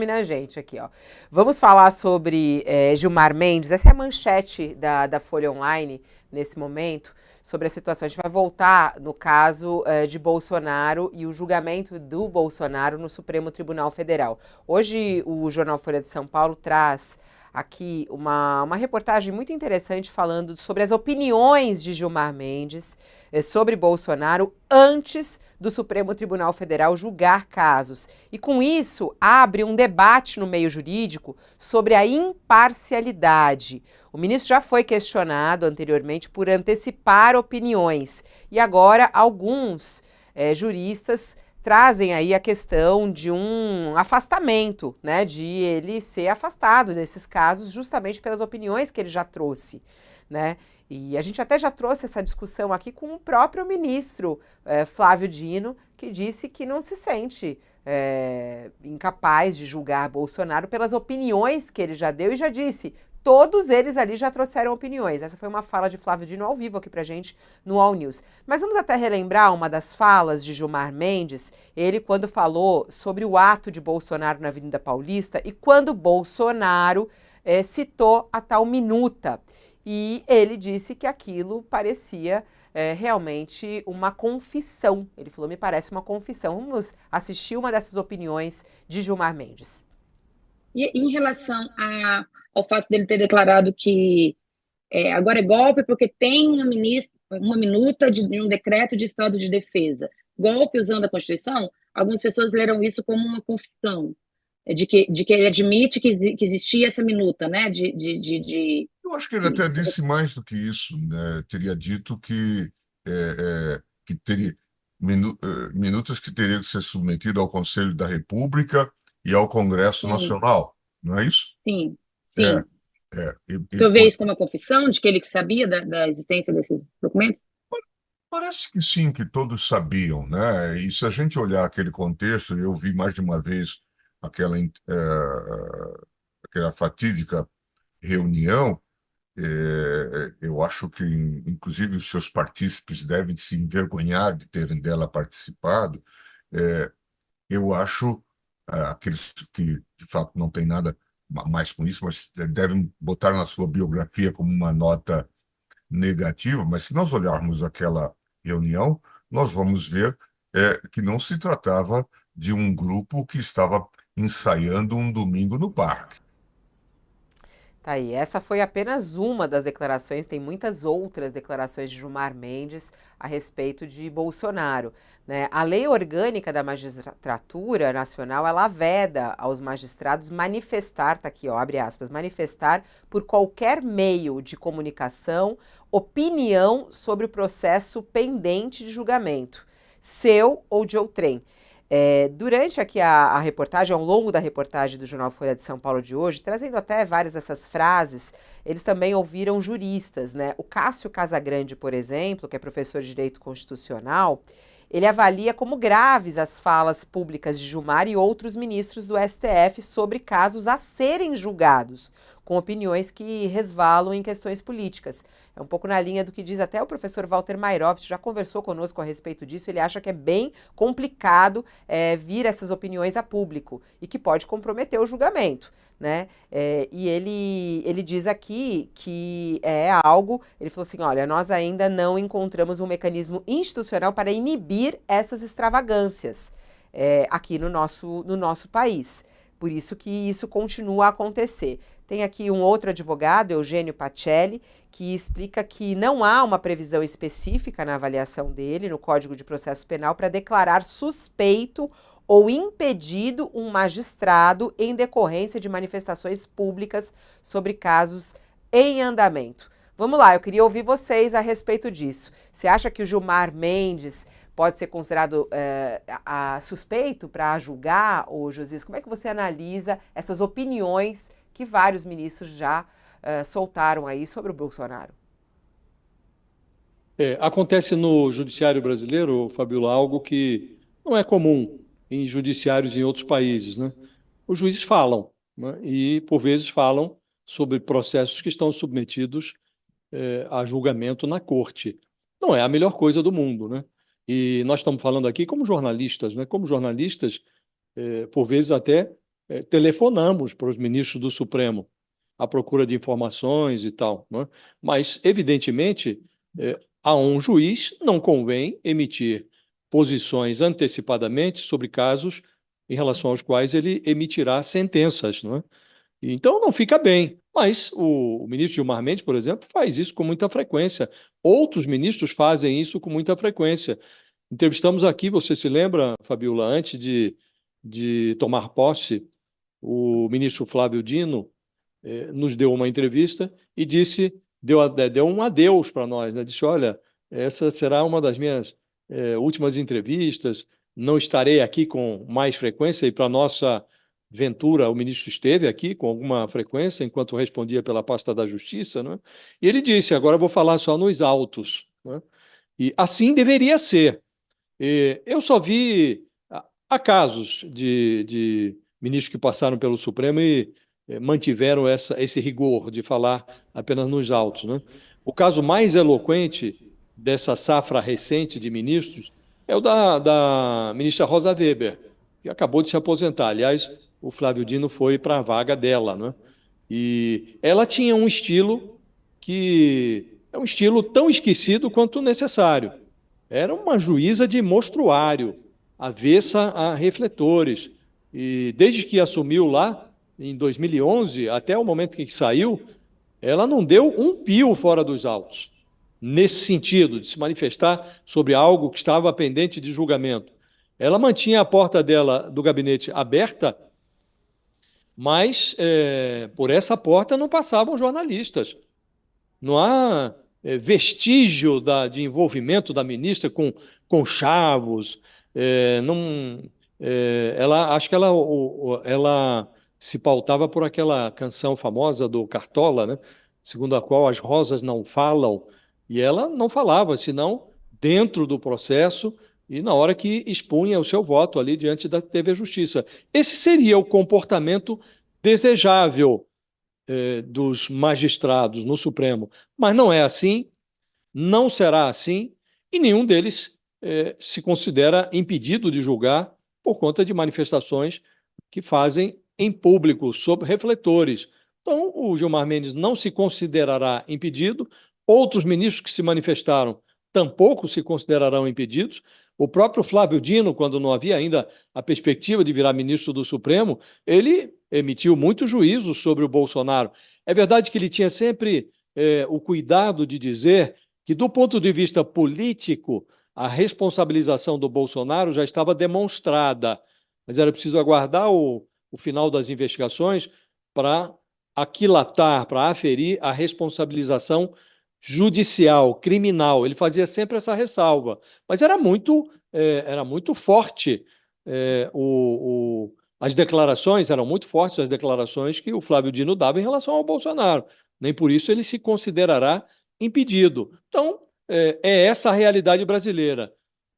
Na gente aqui, ó. Vamos falar sobre Gilmar Mendes. Essa é a manchete da Folha Online nesse momento, sobre a situação. A gente vai voltar no caso de Bolsonaro e o julgamento do Bolsonaro no Supremo Tribunal Federal. Hoje o jornal Folha de São Paulo traz aqui uma reportagem muito interessante falando sobre as opiniões de Gilmar Mendes sobre Bolsonaro antes do Supremo Tribunal Federal julgar casos. E com isso abre um debate no meio jurídico sobre a imparcialidade. O ministro já foi questionado anteriormente por antecipar opiniões e agora alguns juristas trazem aí a questão de um afastamento, né, de ele ser afastado desses casos justamente pelas opiniões que ele já trouxe, né? E a gente até já trouxe essa discussão aqui com o próprio ministro Flávio Dino, que disse que não se sente incapaz de julgar Bolsonaro pelas opiniões que ele já deu e já disse. Todos eles ali já trouxeram opiniões. Essa foi uma fala de Flávio Dino ao vivo aqui pra gente no All News. Mas vamos até relembrar uma das falas de Gilmar Mendes, ele quando falou sobre o ato de Bolsonaro na Avenida Paulista e quando Bolsonaro citou a tal minuta. E ele disse que aquilo parecia realmente uma confissão. Ele falou, me parece uma confissão. Vamos assistir uma dessas opiniões de Gilmar Mendes. E em relação ao fato dele ter declarado que agora é golpe porque tem uma minuta de um decreto de estado de defesa, golpe usando a Constituição, algumas pessoas leram isso como uma confissão, de que ele admite que existia essa minuta, né? Eu acho que ele até disse mais do que isso, né? Teria dito que teria minutas que teriam que ser submetidas ao Conselho da República e ao Congresso Sim, Nacional, não é isso? sim, É, sim. e, O senhor vê isso como uma confissão de que ele sabia da existência desses documentos? parece que sim, que todos sabiam, né? E se a gente olhar aquele contexto, eu vi mais de uma vez aquela fatídica reunião. Eu acho que, inclusive, os seus partícipes devem se envergonhar de terem dela participado. É, eu acho aqueles que, de fato, não têm nada mais com isso, mas devem botar na sua biografia como uma nota negativa. Mas se nós olharmos aquela reunião, nós vamos ver que não se tratava de um grupo que estava ensaiando um domingo no parque. Tá aí, essa foi apenas uma das declarações, tem muitas outras declarações de Gilmar Mendes a respeito de Bolsonaro, né? A lei orgânica da magistratura nacional, ela veda aos magistrados manifestar, tá aqui ó, abre aspas, manifestar por qualquer meio de comunicação, opinião sobre o processo pendente de julgamento, seu ou de outrem. Durante aqui a reportagem, ao longo da reportagem do jornal Folha de São Paulo de hoje, trazendo até várias dessas frases, eles também ouviram juristas, né? O Cássio Casagrande, por exemplo, que é professor de Direito Constitucional, ele avalia como graves as falas públicas de Gilmar e outros ministros do STF sobre casos a serem julgados, com opiniões que resvalam em questões políticas. É um pouco na linha do que diz até o professor Walter Mairovitz, já conversou conosco a respeito disso, ele acha que é bem complicado vir essas opiniões a público e que pode comprometer o julgamento, né? E ele diz aqui que é algo, ele falou assim, olha, nós ainda não encontramos um mecanismo institucional para inibir essas extravagâncias aqui no nosso país. Por isso que isso continua a acontecer. Tem aqui um outro advogado, Eugênio Pacelli, que explica que não há uma previsão específica na avaliação dele, no Código de Processo Penal, para declarar suspeito ou impedido um magistrado em decorrência de manifestações públicas sobre casos em andamento. Vamos lá, eu queria ouvir vocês a respeito disso. Você acha que o Gilmar Mendes pode ser considerado suspeito para julgar, ô Josias? Como é que você analisa essas opiniões que vários ministros já soltaram aí sobre o Bolsonaro? Acontece no judiciário brasileiro, Fabiola, algo que não é comum em judiciários em outros países, né? Os juízes falam, né? E, por vezes, falam sobre processos que estão submetidos a julgamento na corte. Não é a melhor coisa do mundo, né? E nós estamos falando aqui como jornalistas, né? Como jornalistas, por vezes até telefonamos para os ministros do Supremo à procura de informações e tal, né? Mas, evidentemente, a um juiz não convém emitir posições antecipadamente sobre casos em relação aos quais ele emitirá sentenças, não é? Então não fica bem. Mas o ministro Gilmar Mendes, por exemplo, faz isso com muita frequência. Outros ministros fazem isso com muita frequência. Entrevistamos aqui, você se lembra, Fabiola, antes de tomar posse, o ministro Flávio Dino nos deu uma entrevista e deu um adeus para nós, né? Disse: olha, essa será uma das minhas últimas entrevistas, não estarei aqui com mais frequência, e para nossa ventura, o ministro esteve aqui com alguma frequência enquanto respondia pela pasta da Justiça, né? E ele disse: agora eu vou falar só nos autos, né? E assim deveria ser. Eu só vi há casos de ministros que passaram pelo Supremo e mantiveram esse rigor de falar apenas nos autos, né? O caso mais eloquente dessa safra recente de ministros é o da ministra Rosa Weber, que acabou de se aposentar. Aliás, o Flávio Dino foi para a vaga dela, né? E ela tinha um estilo que é um estilo tão esquecido quanto necessário. Era uma juíza de mostruário, avessa a refletores. E desde que assumiu lá, em 2011, até o momento que saiu, ela não deu um pio fora dos autos, nesse sentido, de se manifestar sobre algo que estava pendente de julgamento. Ela mantinha a porta dela, do gabinete, aberta, mas por essa porta não passavam jornalistas. Não há vestígio de envolvimento da ministra com conchavos. Não, acho que ela se pautava por aquela canção famosa do Cartola, né? Segundo a qual as rosas não falam, e ela não falava, senão dentro do processo e na hora que expunha o seu voto ali diante da TV Justiça. Esse seria o comportamento desejável dos magistrados no Supremo, mas não é assim, não será assim, e nenhum deles se considera impedido de julgar por conta de manifestações que fazem em público, sob refletores. Então, o Gilmar Mendes não se considerará impedido, outros ministros que se manifestaram tampouco se considerarão impedidos. O próprio Flávio Dino, quando não havia ainda a perspectiva de virar ministro do Supremo, ele emitiu muitos juízos sobre o Bolsonaro. É verdade que ele tinha sempre o cuidado de dizer que, do ponto de vista político, a responsabilização do Bolsonaro já estava demonstrada, mas era preciso aguardar o final das investigações para aquilatar, para aferir a responsabilização judicial, criminal. Ele fazia sempre essa ressalva, mas era muito forte. As declarações eram muito fortes, as declarações que o Flávio Dino dava em relação ao Bolsonaro. Nem por isso ele se considerará impedido. Então, é essa a realidade brasileira.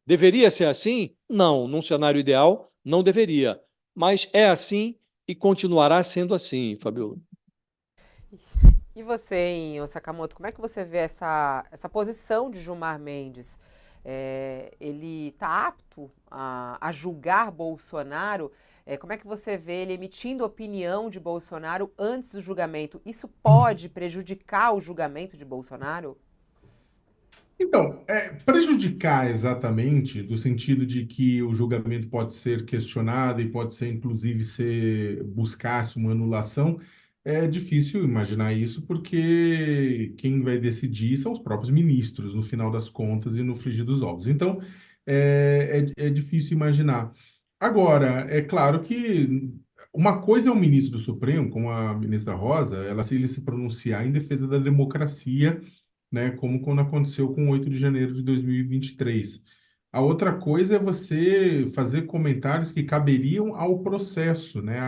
Deveria ser assim? Não, num cenário ideal, não deveria. Mas é assim e continuará sendo assim, Fabiola. E você, hein, Sakamoto, como é que você vê essa posição de Gilmar Mendes? Ele está apto a julgar Bolsonaro? Como é que você vê ele emitindo opinião de Bolsonaro antes do julgamento? Isso pode prejudicar o julgamento de Bolsonaro? Então, prejudicar exatamente, do sentido de que o julgamento pode ser questionado e pode ser, inclusive, buscar-se uma anulação, é difícil imaginar isso, porque quem vai decidir são os próprios ministros, no final das contas e no frigir dos ovos. Então, é difícil imaginar. Agora, é claro que uma coisa é o ministro do Supremo, como a ministra Rosa, ele se pronunciar em defesa da democracia, né, como quando aconteceu com o 8 de janeiro de 2023. A outra coisa é você fazer comentários que caberiam ao processo, né,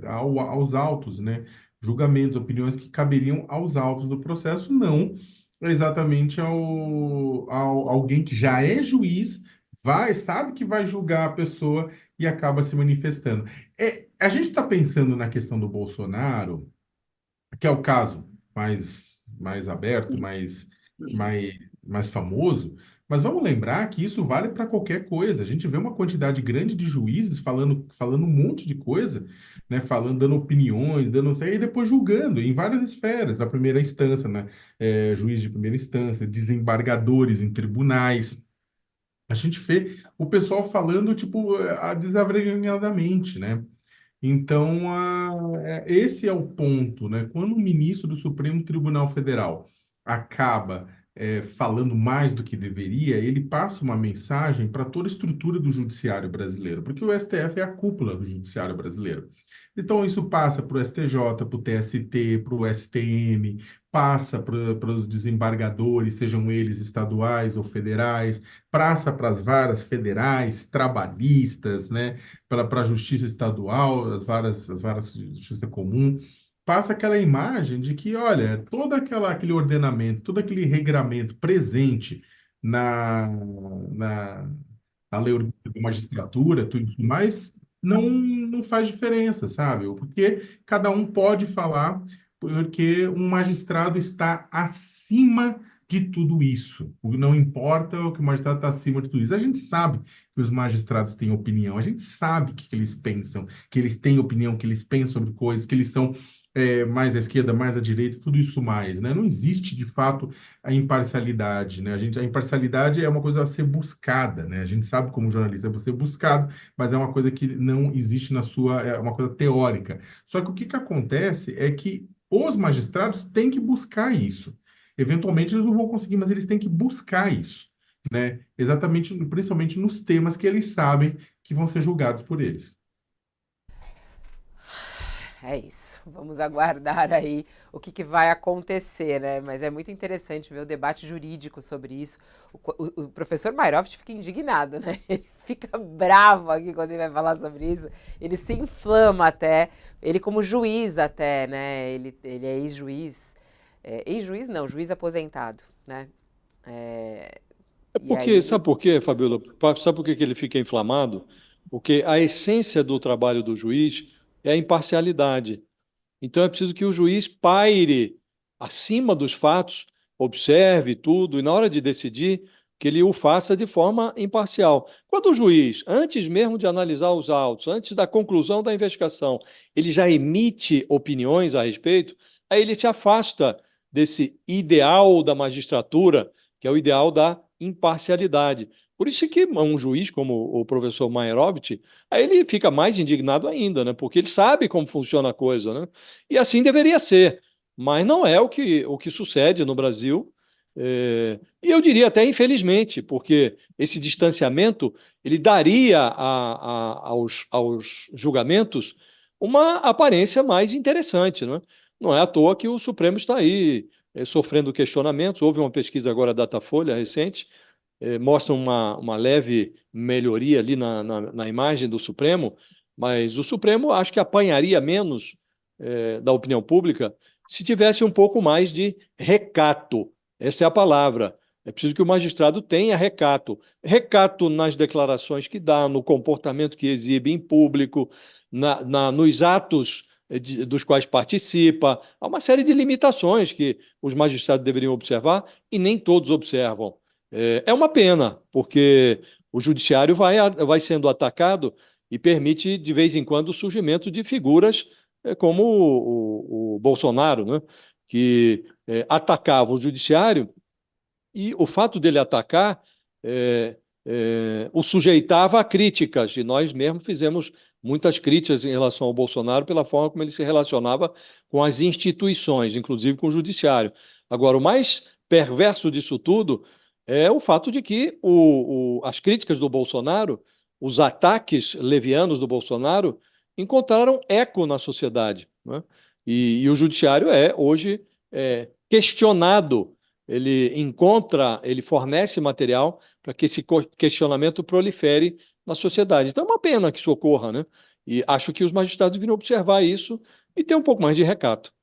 aos autos, né, julgamentos, opiniões que caberiam aos autos do processo, não exatamente alguém que já é juiz, sabe que vai julgar a pessoa e acaba se manifestando. A gente está pensando na questão do Bolsonaro, que é o caso mais aberto, mais famoso, Mas vamos lembrar que isso vale para qualquer coisa. A gente vê uma quantidade grande de juízes falando um monte de coisa, né? Falando, dando opiniões, dando, e depois julgando em várias esferas. A primeira instância, né? Juiz de primeira instância, desembargadores em tribunais. A gente vê o pessoal falando, tipo, desavergonhadamente, né? Então, esse é o ponto, né? Quando o ministro do Supremo Tribunal Federal acaba falando mais do que deveria, ele passa uma mensagem para toda a estrutura do judiciário brasileiro, porque o STF é a cúpula do judiciário brasileiro. Então, isso passa para o STJ, para o TST, para o STM, passa para os desembargadores, sejam eles estaduais ou federais, passa para as varas federais, trabalhistas, né? Para a justiça estadual, as varas de justiça comum, passa aquela imagem de que, olha, aquele ordenamento, todo aquele regramento presente na, na, a lei orgânica da magistratura, tudo isso mais, não faz diferença, sabe? Porque cada um pode falar, porque um magistrado está acima de tudo isso. Não importa o que o magistrado está acima de tudo isso. A gente sabe que os magistrados têm opinião, a gente sabe o que eles pensam, que eles têm opinião, que eles pensam sobre coisas, que eles são mais à esquerda, mais à direita, tudo isso mais, né? Não existe, de fato, a imparcialidade, né? A imparcialidade é uma coisa a ser buscada, né? A gente sabe como jornalista é você buscado, mas é uma coisa que não existe é uma coisa teórica. Só que o que que acontece é que os magistrados têm que buscar isso. Eventualmente eles não vão conseguir, mas eles têm que buscar isso, né? Exatamente, principalmente nos temas que eles sabem que vão ser julgados por eles. É isso. Vamos aguardar aí o que vai acontecer, né? Mas é muito interessante ver o debate jurídico sobre isso. O professor Mayrovitch fica indignado, né? Ele fica bravo aqui quando ele vai falar sobre isso. Ele se inflama até. Ele como juiz até, né? Ele é ex-juiz. Ex-juiz não, juiz aposentado, né? E aí... Sabe por quê, Fabiola? Sabe por que que ele fica inflamado? Porque a essência do trabalho do juiz é a imparcialidade. Então é preciso que o juiz paire acima dos fatos, observe tudo e na hora de decidir que ele o faça de forma imparcial. Quando o juiz, antes mesmo de analisar os autos, antes da conclusão da investigação, ele já emite opiniões a respeito, aí ele se afasta desse ideal da magistratura, que é o ideal da imparcialidade. Por isso que um juiz como o professor Mayrovitch, aí ele fica mais indignado ainda, né? Porque ele sabe como funciona a coisa, né? E assim deveria ser, mas não é o que sucede no Brasil. E eu diria até infelizmente, porque esse distanciamento ele daria aos julgamentos uma aparência mais interessante, né? Não é à toa que o Supremo está aí sofrendo questionamentos. Houve uma pesquisa agora da Datafolha recente, mostra uma leve melhoria ali na imagem do Supremo, mas o Supremo acho que apanharia menos da opinião pública se tivesse um pouco mais de recato. Essa é a palavra. É preciso que o magistrado tenha recato. Recato nas declarações que dá, no comportamento que exibe em público, nos atos dos quais participa. Há uma série de limitações que os magistrados deveriam observar e nem todos observam. É uma pena, porque o judiciário vai sendo atacado e permite, de vez em quando, o surgimento de figuras como o Bolsonaro, né? Que atacava o judiciário e o fato dele atacar o sujeitava a críticas, e nós mesmo fizemos muitas críticas em relação ao Bolsonaro pela forma como ele se relacionava com as instituições, inclusive com o judiciário. Agora, o mais perverso disso tudo é o fato de que as críticas do Bolsonaro, os ataques levianos do Bolsonaro, encontraram eco na sociedade, né? E o judiciário é hoje questionado. Ele fornece material para que esse questionamento prolifere na sociedade. Então é uma pena que isso ocorra, né? E acho que os magistrados deveriam observar isso e ter um pouco mais de recato.